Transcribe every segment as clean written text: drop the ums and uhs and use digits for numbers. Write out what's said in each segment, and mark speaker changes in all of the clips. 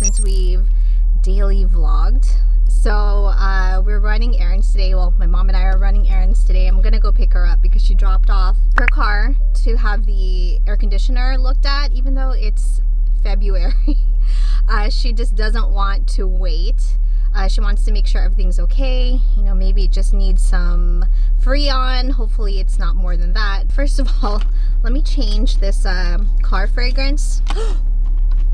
Speaker 1: since we've daily vlogged. So we're running errands today. Well, my mom and I are running errands today. I'm gonna go pick her up because she dropped off her car to have the air conditioner looked at, even though it's February. She just doesn't want to wait. She wants to make sure everything's okay. You know, maybe it just needs some Freon. Hopefully it's not more than that. First of all, let me change this car fragrance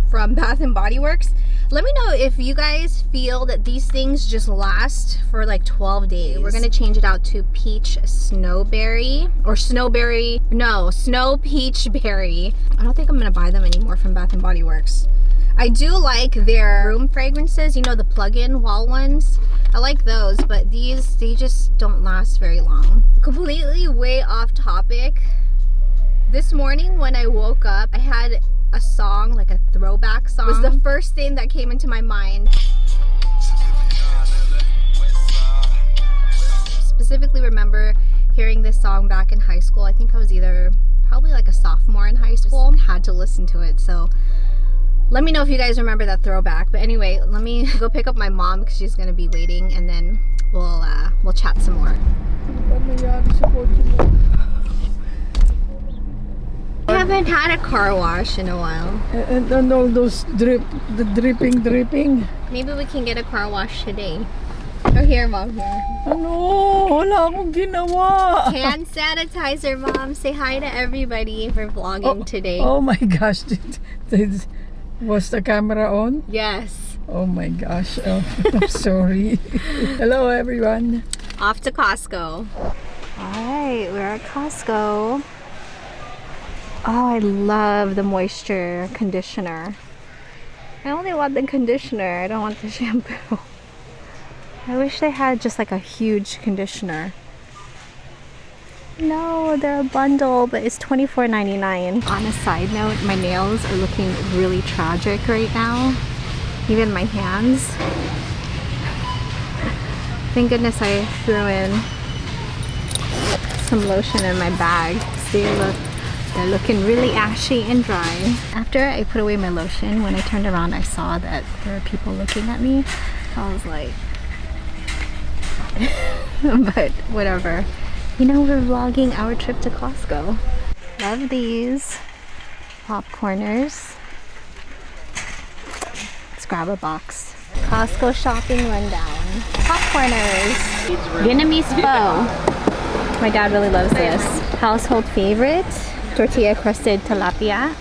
Speaker 1: from Bath and Body Works. Let me know if you guys feel that these things just last for like 12 days. We're gonna change it out to peach snowberry, or snowberry, no, snow peach berry. I don't think I'm gonna buy them anymore from Bath and Body Works. I do like their room fragrances, you know, the plug-in wall ones. I like those, but these, they just don't last very long. Completely way off topic. This morning when I woke up, I had a song, like a throwback song. It was the first thing that came into my mind. Specifically remember hearing this song back in high school. I think I was probably like a sophomore in high school. Just had to listen to it, so let me know if you guys remember that throwback. But anyway, let me go pick up my mom because she's gonna be waiting, and then we'll chat some more. I haven't had a car wash in a while.
Speaker 2: And all those dripping.
Speaker 1: Maybe we can get a car wash today. Oh, here, Mom, here.
Speaker 2: Ano? Wala akong ginawa.
Speaker 1: Hand sanitizer, Mom. Say hi to everybody for vlogging today.
Speaker 2: Oh my gosh. Was the camera on?
Speaker 1: Yes.
Speaker 2: Oh my gosh. Oh, I'm sorry. Hello, everyone.
Speaker 1: Off to Costco. Alright, we're at Costco. Oh, I love the moisture conditioner. I only want the conditioner. I don't want the shampoo. I wish they had just like a huge conditioner. No, they're a bundle, but it's $24.99. On a side note, my nails are looking really tragic right now. Even my hands. Thank goodness I threw in some lotion in my bag. They're looking really ashy and dry. After I put away my lotion, when I turned around, I saw that there were people looking at me. I was like, but whatever. You know, we're vlogging our trip to Costco. Love these popcorners. Let's grab a box. Costco shopping rundown. Popcorners. Vietnamese pho. My dad really loves this. Household favorite. Tortilla crusted tilapia.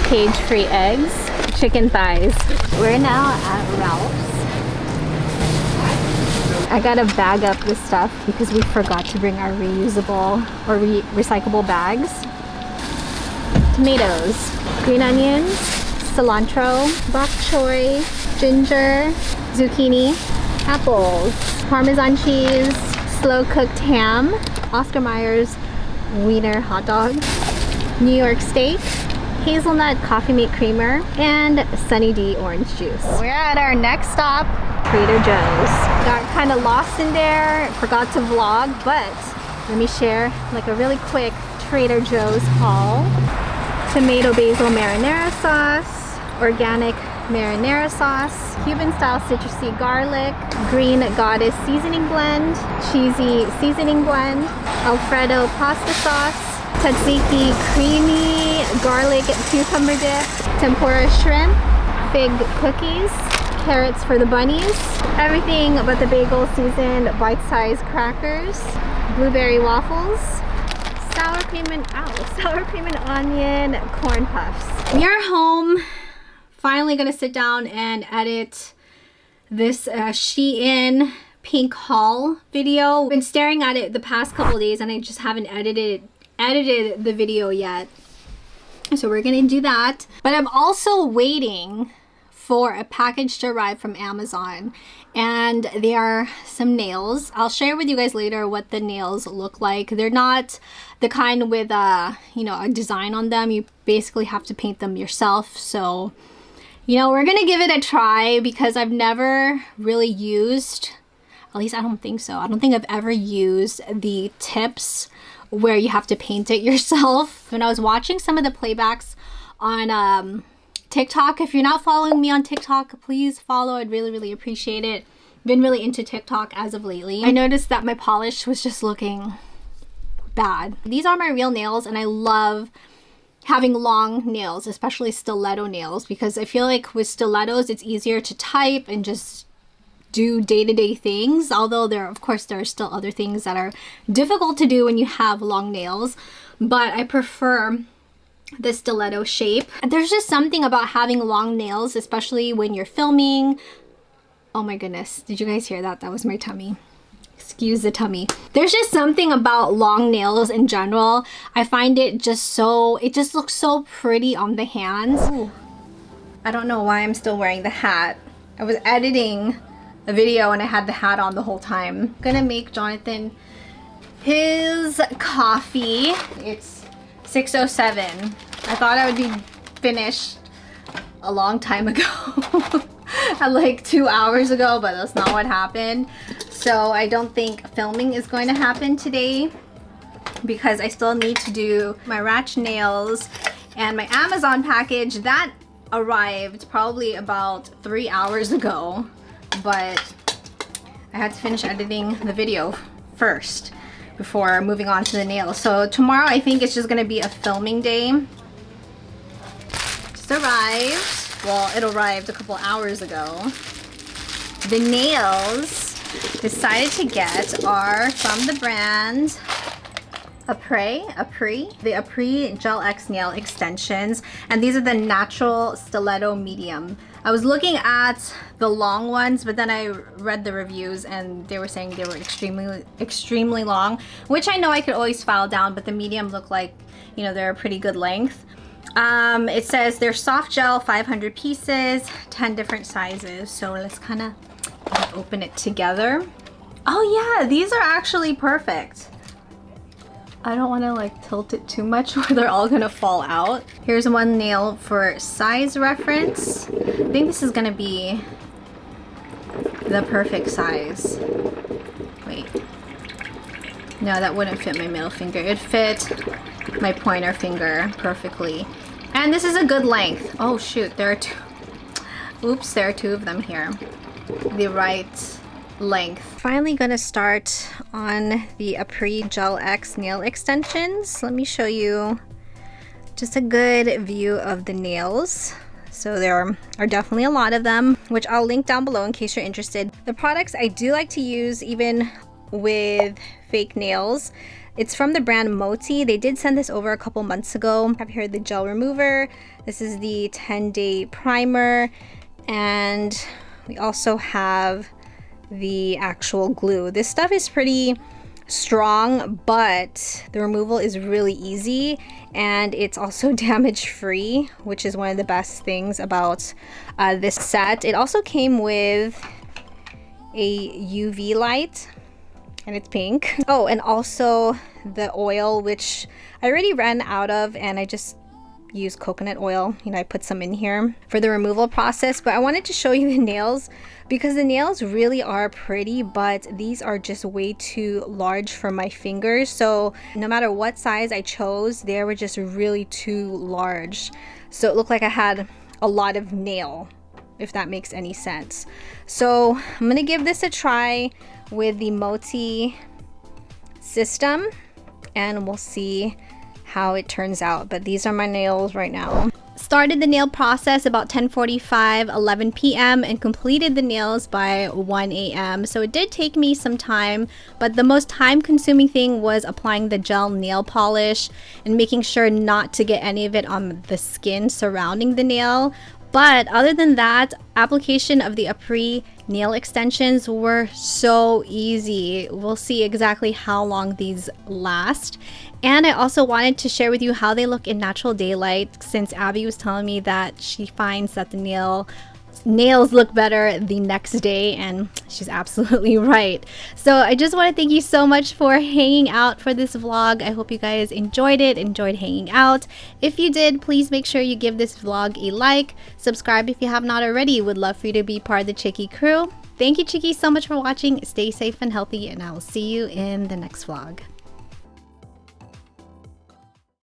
Speaker 1: Cage-free eggs. Chicken thighs. We're now at Ralph's. I gotta bag up this stuff because we forgot to bring our reusable or recyclable bags. Tomatoes, green onions, cilantro, bok choy, ginger, zucchini, apples, Parmesan cheese, slow cooked ham, Oscar Mayer's wiener hot dog, New York steak, hazelnut coffee mate creamer, and Sunny D orange juice. We're at our next stop, Trader Joe's. Got kind of lost in there, forgot to vlog, but let me share like a really quick Trader Joe's haul. Tomato basil marinara sauce, organic marinara sauce, Cuban style citrusy garlic, green goddess seasoning blend, cheesy seasoning blend, Alfredo pasta sauce, tzatziki creamy garlic cucumber dip, tempura shrimp, fig cookies, carrots for the bunnies, everything but the bagel seasoned bite-sized crackers, blueberry waffles, sour cream and onion corn puffs. We are home. Finally gonna sit down and edit this Shein pink haul video. I've been staring at it the past couple of days and I just haven't edited the video yet. So we're gonna do that. But I'm also waiting for a package to arrive from Amazon, and they are some nails. I'll share with you guys later what the nails look like. They're not the kind with you know, a design on them. You basically have to paint them yourself. So, you know, we're gonna give it a try because I've never really used, at least I don't think so. I don't think I've ever used the tips where you have to paint it yourself. When I was watching some of the playbacks on TikTok. If you're not following me on TikTok, please follow. I'd really, really appreciate it. Been really into TikTok as of lately. I noticed that my polish was just looking bad. These are my real nails, and I love having long nails, especially stiletto nails, because I feel like with stilettos it's easier to type and just do day-to-day things, although there are still other things that are difficult to do when you have long nails, but I prefer the stiletto shape. There's just something about having long nails, especially when you're filming. Oh my goodness, did you guys hear that? That was my tummy. Excuse the tummy. There's just something about long nails in general. I find it just looks so pretty on the hands. Ooh. I don't know why I'm still wearing the hat. I was editing a video and I had the hat on the whole time. I'm gonna make Jonathan his coffee. It's 6:07. I thought I would be finished a long time ago. At like 2 hours ago, but that's not what happened. So I don't think filming is going to happen today because I still need to do my ratch nails and my Amazon package that arrived probably about 3 hours ago, but I had to finish editing the video first before moving on to the nails. So tomorrow I think it's just gonna be a filming day. Just arrived. Well, it arrived a couple hours ago. The nails decided to get are from the brand Apres, the Apres Gel X nail extensions, and these are the natural stiletto medium. I was looking at the long ones, but then I read the reviews and they were saying they were extremely long, which I know I could always file down, but the medium look like, you know, they're a pretty good length. It says they're soft gel, 500 pieces, 10 different sizes. So let's kind of open it together. Oh yeah, these are actually perfect. I don't want to like tilt it too much or they're all gonna fall out. Here's one nail for size reference. I think this is gonna be the perfect size. Wait. No, that wouldn't fit my middle finger. It'd fit my pointer finger perfectly. And this is a good length. Oh shoot, there are two. Oops, there are two of them here. The right length. Finally gonna start on the Apres Gel X nail extensions. Let me show you just a good view of the nails. So there are definitely a lot of them, which I'll link down below in case you're interested. The products I do like to use even with fake nails. It's from the brand Moti. They did send this over a couple months ago. I have here the gel remover. This is the 10-day primer. And we also have the actual glue. This stuff is pretty strong, but the removal is really easy and it's also damage free, which is one of the best things about this set. It also came with a UV light and it's pink. Oh, and also the oil, which I already ran out of, and I just use coconut oil. You know, I put some in here for the removal process, but I wanted to show you the nails because the nails really are pretty, but these are just way too large for my fingers. So no matter what size I chose, they were just really too large. So it looked like I had a lot of nail, if that makes any sense. So I'm gonna give this a try with the Moti system and we'll see how it turns out. But these are my nails right now. Started the nail process about 10:45, 11 p.m. and completed the nails by 1 a.m. So it did take me some time, but the most time consuming thing was applying the gel nail polish and making sure not to get any of it on the skin surrounding the nail. But other than that, application of the Apres nail extensions were so easy. We'll see exactly how long these last. And I also wanted to share with you how they look in natural daylight, since Abby was telling me that she finds that the nails look better the next day, and she's absolutely right. So I just want to thank you so much for hanging out for this vlog. I hope you guys enjoyed it, enjoyed hanging out. If you did, please make sure you give this vlog a like, subscribe if you have not already. Would love for you to be part of the Chicky crew. Thank you, Chickies, so much for watching. Stay safe and healthy, and I will see you in the next vlog.